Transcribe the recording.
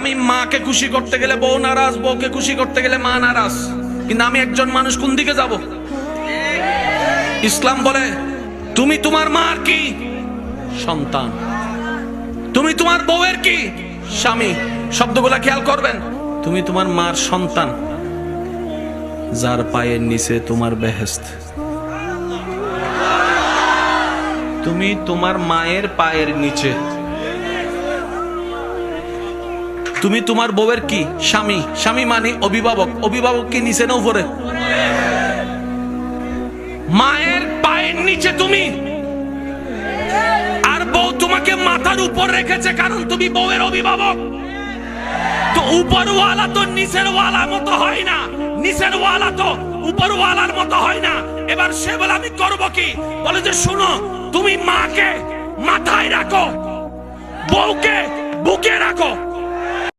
আমি মাকে খুশি করতে গেলে বউ নারাজ, বউকে খুশি করতে গেলে মা নারাজ। কিন্তু আমি একজন মানুষ, কোন দিকে যাব? ইসলাম বলে তুমি তোমার মার কি? সন্তান। তুমি তোমার বউয়ের কি? স্বামী। শব্দগুলা খেয়াল করবেন। তুমি তোমার মার সন্তান, যার পায়ের নিচে তোমার বেহেশত। তুমি তোমার মায়ের পায়ের নিচে। তুমি তোমার বউয়ের কি? স্বামী। স্বামী মানে অভিভাবক। অভিভাবক কি নিচে না উপরে? মায়ের পায়ের নিচে তুমি, আর বউ তোমাকে মাথার উপর রেখেছে, কারণ তুমি বউয়ের অভিভাবক। তো উপরওয়ালা তো নিচের ওয়ালা মতো হয় না, নিচের ওয়ালা তো উপরওয়ালার মতো হয় না। এবার সে বলে আমি করব কি? বলে যে শুনো, তুমি মাকে মাথায় রাখো, বউকে বুকে রাখো।